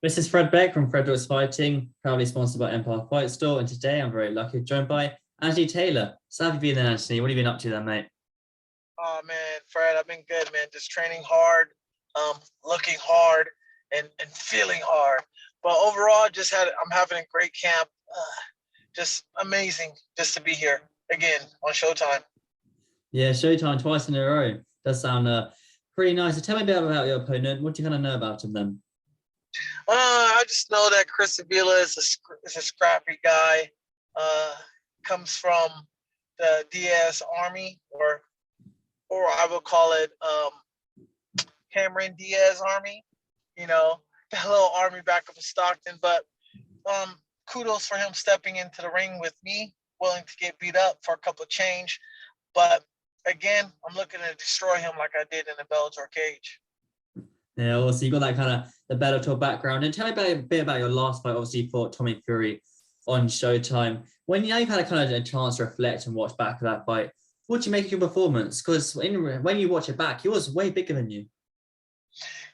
This is Fred Beck from Fred Beck's Fighting, proudly sponsored by Empire Fight Store. And today I'm very lucky, joined by Anthony Taylor. So how have you been then, Anthony? What have you been up to then, mate? Oh man, Fred, I've been good, man. Just training hard, looking hard, and feeling hard. But overall, I'm having a great camp. Just amazing, just to be here again on Showtime. Yeah, Showtime twice in a row. Does sound pretty nice. So tell me a bit about your opponent. What do you kind of know about him then? I just know that Chris Avila is a scrappy guy. Comes from the Diaz Army, or I would call it Cameron Diaz Army. You know, the little army back up in Stockton. But kudos for him stepping into the ring with me, willing to get beat up for a couple of change. But again, I'm looking to destroy him like I did in the Bellator cage. Yeah, also you got that kind of the Bellator background. And tell me a bit about your last fight. Obviously, you fought Tommy Fury on Showtime. When you've had a kind of a chance to reflect and watch back that fight, what do you make of your performance? Because when you watch it back, he was way bigger than you.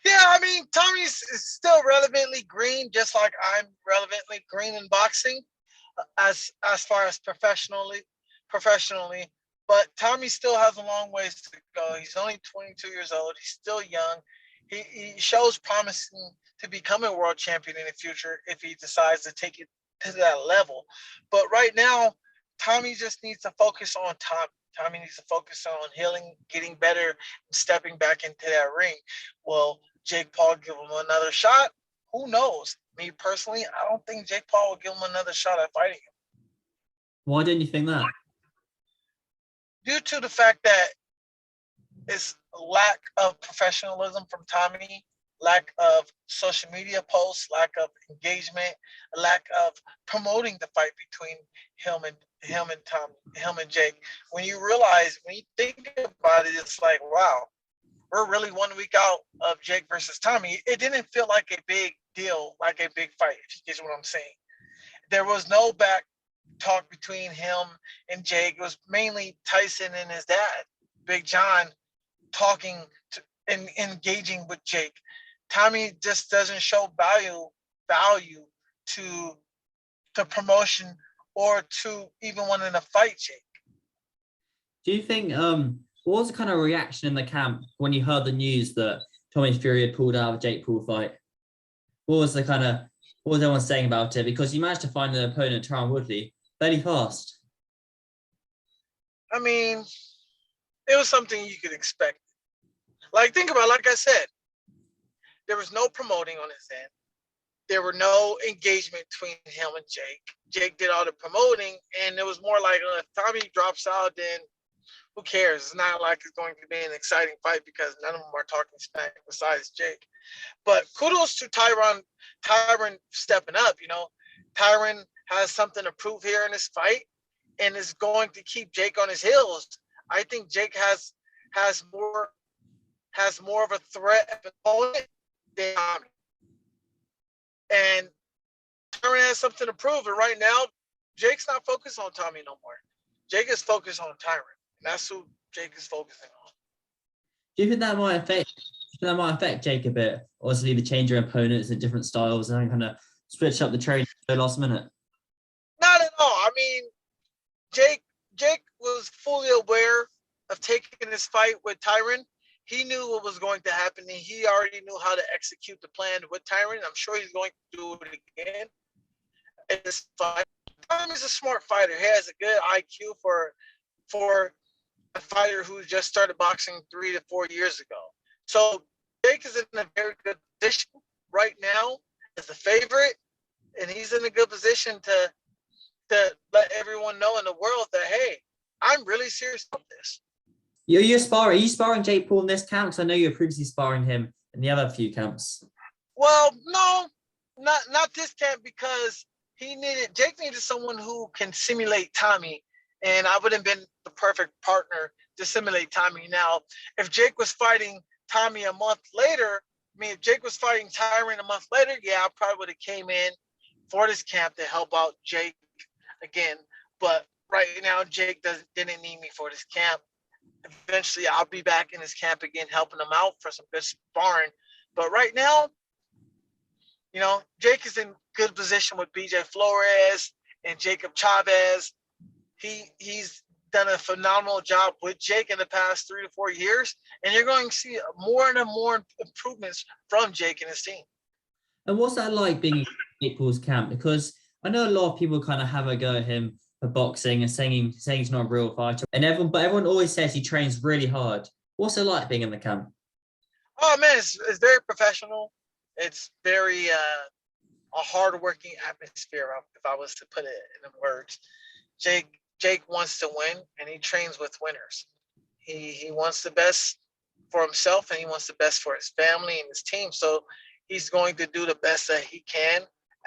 Yeah, I mean, Tommy's is still relevantly green, just like I'm relevantly green in boxing, as far as professionally. But Tommy still has a long ways to go. He's only 22 years old. He's still young. He shows promising to become a world champion in the future if he decides to take it to that level. But right now, Tommy just needs to focus on Tommy. Tommy needs to focus on healing, getting better, and stepping back into that ring. Will Jake Paul give him another shot? Who knows? Me personally, I don't think Jake Paul will give him another shot at fighting him. Why didn't you think that? Due to the fact that it's lack of professionalism from Tommy, lack of social media posts, lack of engagement, lack of promoting the fight between him and Jake. When you think about it, it's like, wow, we're really 1 week out of Jake versus Tommy. It didn't feel like a big deal, like a big fight, if you get what I'm saying. There was no back talk between him and Jake. It was mainly Tyson and his dad, Big John, talking to and engaging with Jake. Tommy just doesn't show value to promotion or to even wanting to fight Jake. Do you think what was the kind of reaction in the camp when you heard the news that Tommy Fury had pulled out of a Jake Paul fight? What was everyone saying about it? Because you managed to find an opponent, Tyron Woodley, fairly fast. I mean, it was something you could expect. Like, think about it, like I said, there was no promoting on his end. There were no engagement between him and Jake. Jake did all the promoting, and it was more like, if Tommy drops out, then who cares? It's not like it's going to be an exciting fight because none of them are talking smack besides Jake. But kudos to Tyron stepping up. You know, Tyron has something to prove here in this fight and is going to keep Jake on his heels. I think Jake has more of a threat opponent than Tommy. And Tyron has something to prove. And right now, Jake's not focused on Tommy no more. Jake is focused on Tyron. And that's who Jake is focusing on. Do you think that might affect Jake a bit? Obviously, the change of opponents and different styles and kind of switch up the training at the last minute. Not at all. I mean, Jake was fully aware of taking this fight with Tyron. He knew what was going to happen, and he already knew how to execute the plan with Tyron. I'm sure he's going to do it again in this fight. Tyron's a smart fighter. He has a good IQ for a fighter who just started boxing 3 to 4 years ago. So Jake is in a very good position right now as a favorite, and he's in a good position to let everyone know in the world that, hey, I'm really serious about this. Are you sparring Jake Paul in this camp? Because I know you were previously sparring him in the other few camps. Well, no, not this camp, because Jake needed someone who can simulate Tommy, and I would have been the perfect partner to simulate Tommy. Now, if Jake was fighting Tommy a month later, if Jake was fighting Tyron a month later, yeah, I probably would have came in for this camp to help out Jake again. But right now, Jake didn't need me for this camp. Eventually, I'll be back in his camp again, helping him out for some good sparring. But right now, Jake is in good position with BJ Flores and Jacob Chavez. He's done a phenomenal job with Jake in the past 3 to 4 years, and you're going to see more and more improvements from Jake and his team. And what's that like being in Jake Paul's camp? Because I know a lot of people kind of have a go at him for boxing and saying he's not a real fighter, and everyone always says he trains really hard. What's it like being in the camp? Oh man, it's very professional. It's very a hard-working atmosphere, if I was to put it in words. Jake wants to win, and he trains with winners. He wants the best for himself, and he wants the best for his family and his team. So he's going to do the best that he can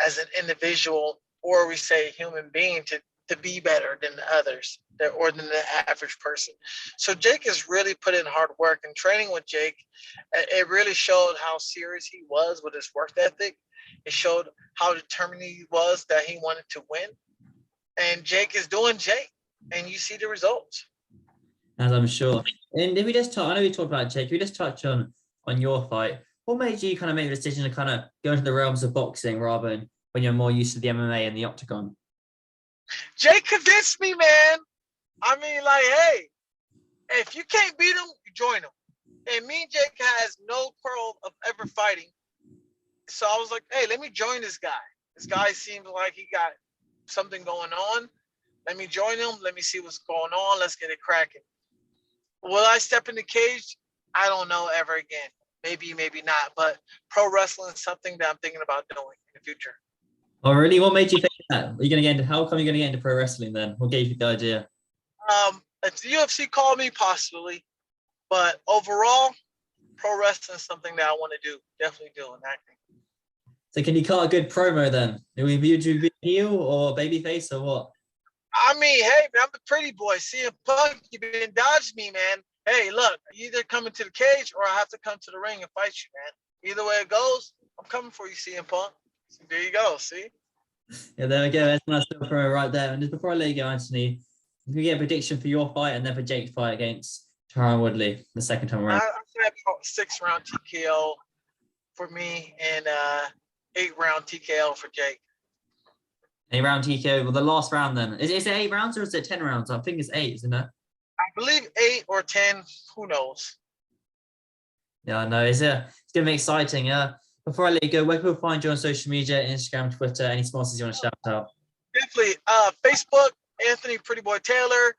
as an individual, or we say human being, to be better than the others or than the average person. So Jake has really put in hard work, and training with Jake, it really showed how serious he was with his work ethic. It showed how determined he was that he wanted to win. And Jake is doing Jake, and you see the results. As I'm sure. And if we just talk, I know we talked about Jake, we just touch on your fight. What made you kind of make the decision to kind of go into the realms of boxing rather than when you're more used to the MMA and the octagon? Jake convinced me, man. I mean, like, hey, if you can't beat him, you join him. And me and Jake has no quarrel of ever fighting. So I was like, hey, let me join this guy. This guy seems like he got something going on. Let me join him. Let me see what's going on. Let's get it cracking. Will I step in the cage? I don't know ever again. Maybe, maybe not. But pro wrestling is something that I'm thinking about doing in the future. Oh, really? What made you think that? Are you going to get into? How come you're going to get into pro wrestling then? What gave you the idea? If the UFC called me, possibly. But overall, pro wrestling is something that I want to do. Definitely do in acting. So can you cut a good promo then? Do you be heel or babyface or what? I mean, hey, man, I'm the pretty boy. CM Punk, you've been dodging me, man. Hey, look, you either come into the cage or I have to come to the ring and fight you, man. Either way it goes, I'm coming for you, CM Punk. So there you go, see? Yeah, there we go. That's a nice little promo right there. And just before I let you go, Anthony, can we get a prediction for your fight and then for Jake's fight against Tyron Woodley the second time around? I have a 6-round TKO for me and 8-round TKO for Jake. 8-round TKO. Well, the last round then. Is it 8 rounds or is it 10 rounds? I think it's 8, isn't it? I believe 8 or 10. Who knows? Yeah, I know. It's going to be exciting. Before I let you go, where can we find you on social media, Instagram, Twitter, any sponsors you want to shout out? Definitely. Facebook, Anthony Pretty Boy Taylor.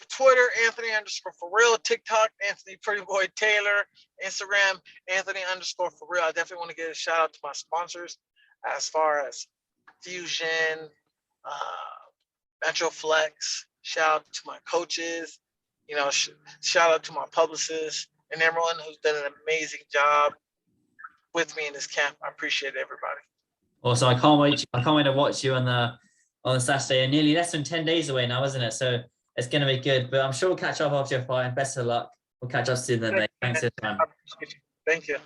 Twitter, Anthony_for real. TikTok, Anthony Pretty Boy Taylor. Instagram, Anthony_for real. I definitely want to give a shout out to my sponsors as far as Fusion, Metroflex. Shout out to my coaches. Shout out to my publicists and everyone who's done an amazing job with me in this camp. I appreciate everybody. Also, I can't wait to watch you on Saturday. And nearly less than 10 days away now, isn't it? So it's going to be good. But I'm sure we'll catch up after your fight. And best of luck. We'll catch up soon then, mate. Thanks for your time. Thank you.